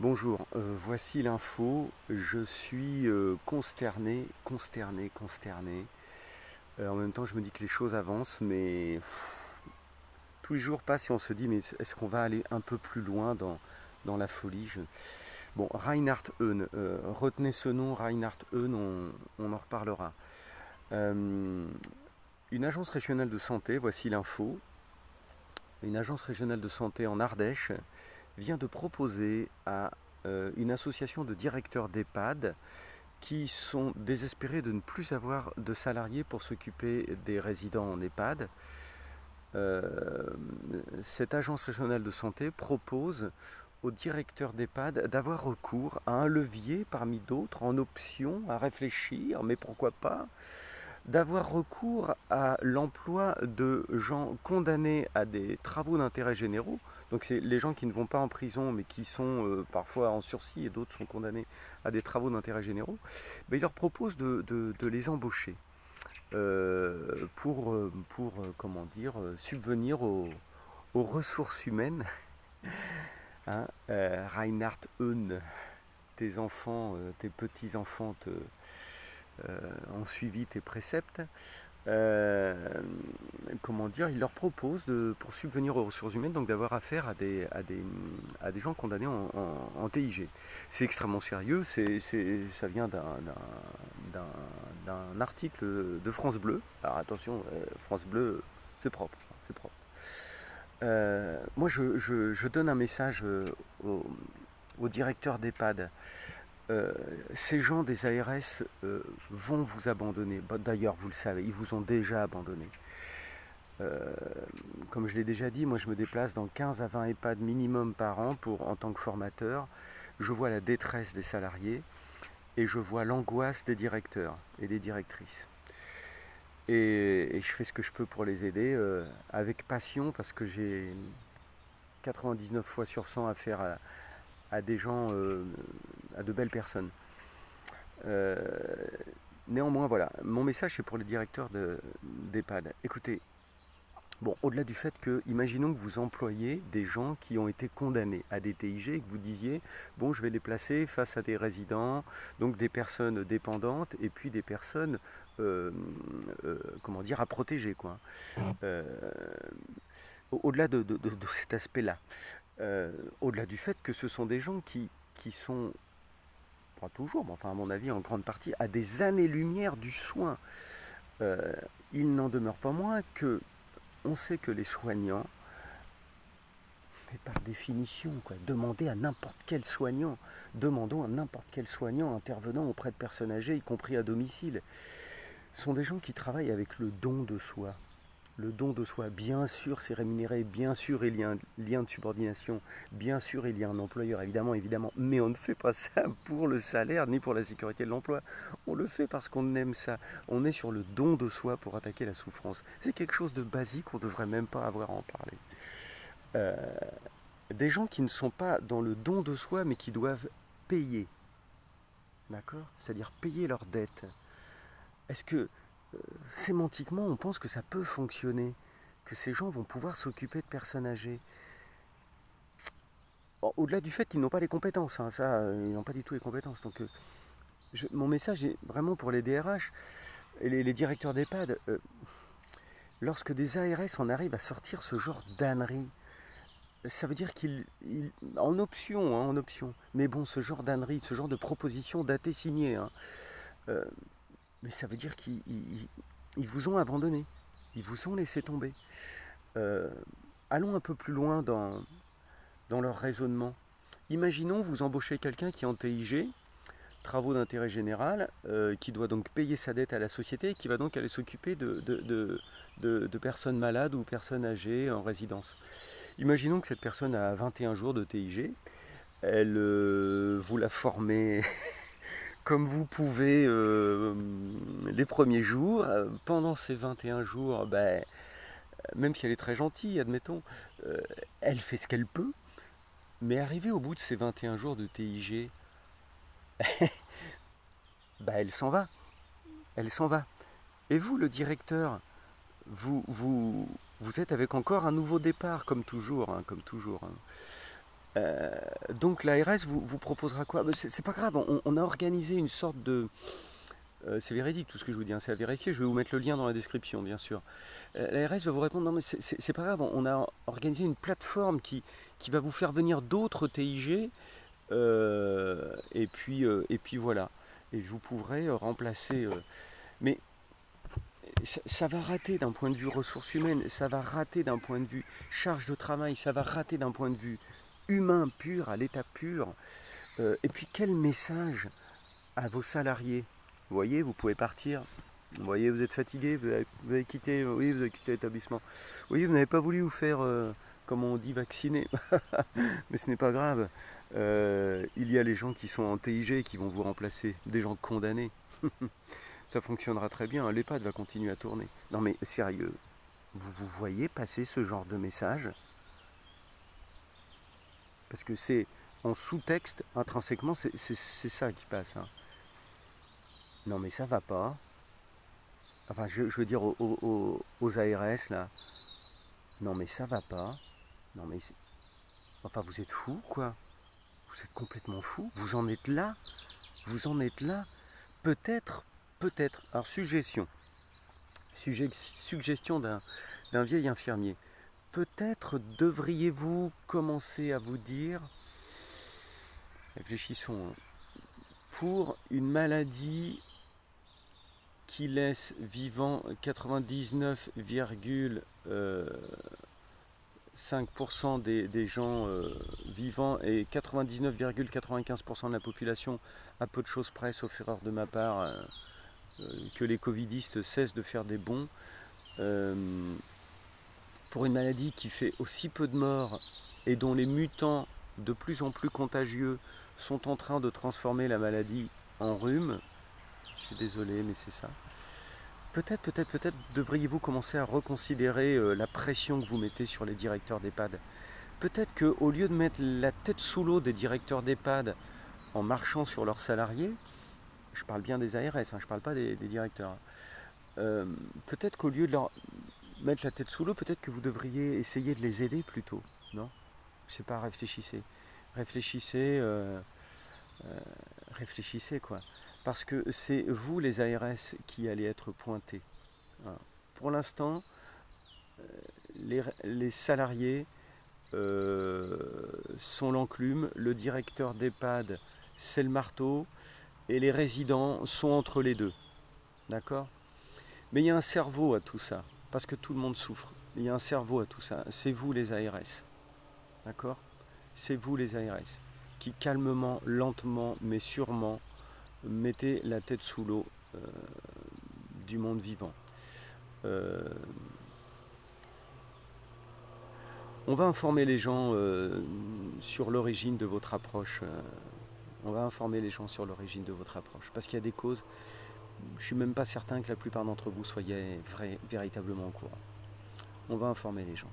Bonjour, voici l'info. Je suis consterné. En même temps, je me dis que les choses avancent, mais tous les jours passent et on se dit, mais est-ce qu'on va aller un peu plus loin dans la folie? Bon, Reinhard Heune, retenez ce nom, Reinhard Heune, on en reparlera. Euh, une agence régionale de santé, voici l'info. Une agence régionale de santé en Ardèche vient de proposer à une association de directeurs d'EHPAD qui sont désespérés de ne plus avoir de salariés pour s'occuper des résidents en EHPAD. Euh, cette agence régionale de santé propose aux directeurs d'EHPAD d'avoir recours à un levier parmi d'autres en option à réfléchir, mais pourquoi pas, d'avoir recours à l'emploi de gens condamnés à des travaux d'intérêt généraux. Donc c'est les gens qui ne vont pas en prison mais qui sont parfois en sursis et d'autres sont condamnés à des travaux d'intérêt généraux. Ben, il leur propose de les embaucher pour comment dire, subvenir aux ressources humaines. Hein, Reinhard Heune, tes enfants, tes petits-enfants ont suivi tes préceptes. Euh, comment dire, il leur propose pour subvenir aux ressources humaines, donc d'avoir affaire à des gens condamnés en TIG. C'est extrêmement sérieux, ça vient d'un article de France Bleu. Alors attention, France Bleu, c'est propre, c'est propre. Moi, je donne un message aux directeurs d'EHPAD. Euh, ces gens des ARS vont vous abandonner. Bah, d'ailleurs, vous le savez, ils vous ont déjà abandonné. Euh, Comme je l'ai déjà dit, moi je me déplace dans 15 à 20 EHPAD minimum par an en tant que formateur. Je vois la détresse des salariés et je vois l'angoisse des directeurs et des directrices. Et je fais ce que je peux pour les aider avec passion parce que j'ai 99 fois sur 100 affaire à des gens, à de belles personnes. Euh, Néanmoins, voilà, mon message c'est pour les directeurs d'EHPAD. Écoutez, bon, au-delà du fait que, imaginons que vous employez des gens qui ont été condamnés à des TIG et que vous disiez, bon, je vais les placer face à des résidents, donc des personnes dépendantes et puis des personnes, comment dire, à protéger, quoi. Euh, Au-delà de cet aspect-là, au-delà du fait que ce sont des gens qui sont, pas toujours, mais enfin à mon avis en grande partie, à des années-lumière du soin. Euh, il n'en demeure pas moins que on sait que les soignants, mais par définition, quoi, demandons à n'importe quel soignant intervenant auprès de personnes âgées, y compris à domicile, sont des gens qui travaillent avec le don de soi. Le don de soi, bien sûr, c'est rémunéré, bien sûr, il y a un lien de subordination, bien sûr, il y a un employeur, évidemment, mais on ne fait pas ça pour le salaire ni pour la sécurité de l'emploi. On le fait parce qu'on aime ça. On est sur le don de soi pour attaquer la souffrance. C'est quelque chose de basique, on ne devrait même pas avoir à en parler. Euh, des gens qui ne sont pas dans le don de soi, mais qui doivent payer, d'accord? C'est-à-dire payer leurs dettes. Est-ce que sémantiquement, on pense que ça peut fonctionner, que ces gens vont pouvoir s'occuper de personnes âgées? Bon, au-delà du fait qu'ils n'ont pas les compétences, hein, ça, ils n'ont pas du tout les compétences. Donc, mon message est vraiment pour les DRH et les directeurs d'EHPAD. Lorsque des ARS en arrivent à sortir ce genre d'ânerie, ça veut dire en option, hein, en option. Mais bon, ce genre d'ânerie, ce genre de proposition datée signée, hein, euh, mais ça veut dire qu'ils vous ont abandonné. Ils vous ont laissé tomber. Euh, Allons un peu plus loin dans leur raisonnement. Imaginons vous embauchez quelqu'un qui est en TIG, travaux d'intérêt général, qui doit donc payer sa dette à la société et qui va donc aller s'occuper de personnes malades ou personnes âgées en résidence. Imaginons que cette personne a 21 jours de TIG. Elle, vous la formez comme vous pouvez les premiers jours. Pendant ces 21 jours, ben, même si elle est très gentille, admettons, euh, elle fait ce qu'elle peut. Mais arrivée au bout de ces 21 jours de TIG, ben, elle s'en va. Elle s'en va. Et vous, le directeur, vous êtes avec encore un nouveau départ, comme toujours. Hein, comme toujours, hein. Euh, donc l'ARS vous proposera quoi? C'est pas grave, on a organisé une sorte de... c'est véridique tout ce que je vous dis, hein, c'est à vérifier, je vais vous mettre le lien dans la description bien sûr. L'ARS va vous répondre, non mais c'est pas grave, on a organisé une plateforme qui va vous faire venir d'autres TIG, et puis voilà. Et vous pourrez remplacer... mais ça va rater d'un point de vue ressources humaines, ça va rater d'un point de vue charge de travail, ça va rater d'un point de vue humain pur, à l'état pur. Et puis quel message à vos salariés? Vous voyez, vous pouvez partir. Vous voyez, vous êtes fatigué, vous avez quitté, oui, vous avez quitté l'établissement. Oui, vous n'avez pas voulu vous faire, comme on dit, vacciner. Mais ce n'est pas grave. Il y a les gens qui sont en TIG qui vont vous remplacer, des gens condamnés. Ça fonctionnera très bien, l'EHPAD va continuer à tourner. Non mais sérieux, vous voyez passer ce genre de message? Parce que c'est en sous-texte, intrinsèquement, c'est ça qui passe, hein. Non mais ça va pas. Enfin, je veux dire aux ARS là. Non mais ça va pas. Non mais enfin, vous êtes fous quoi. Vous êtes complètement fous. Vous en êtes là. Vous en êtes là. Peut-être, peut-être. Alors suggestion. Suggestion d'un vieil infirmier. Peut-être devriez-vous commencer à vous dire, réfléchissons, hein, pour une maladie qui laisse vivant 99,5% des gens vivants et 99,95% de la population, à peu de choses près, sauf erreur de ma part, que les covidistes cessent de faire des bons. Pour une maladie qui fait aussi peu de morts et dont les mutants de plus en plus contagieux sont en train de transformer la maladie en rhume, je suis désolé mais c'est ça. Peut-être devriez-vous commencer à reconsidérer la pression que vous mettez sur les directeurs d'EHPAD. Peut-être qu'au lieu de mettre la tête sous l'eau des directeurs d'EHPAD en marchant sur leurs salariés, je parle bien des ARS, hein, je ne parle pas des directeurs, peut-être qu'au lieu de leur mettre la tête sous l'eau, peut-être que vous devriez essayer de les aider plutôt, non? Je sais pas, réfléchissez. Réfléchissez, réfléchissez quoi. Parce que c'est vous les ARS qui allez être pointés, hein. Pour l'instant, les salariés sont l'enclume, le directeur d'EHPAD c'est le marteau, et les résidents sont entre les deux. D'accord? Mais il y a un cerveau à tout ça, parce que tout le monde souffre. Il y a un cerveau à tout ça. C'est vous les ARS. D'accord? C'est vous les ARS qui calmement, lentement, mais sûrement mettez la tête sous l'eau du monde vivant. On va informer les gens sur l'origine de votre approche. On va informer les gens sur l'origine de votre approche. Parce qu'il y a des causes. Je ne suis même pas certain que la plupart d'entre vous soyez véritablement au courant. On va informer les gens.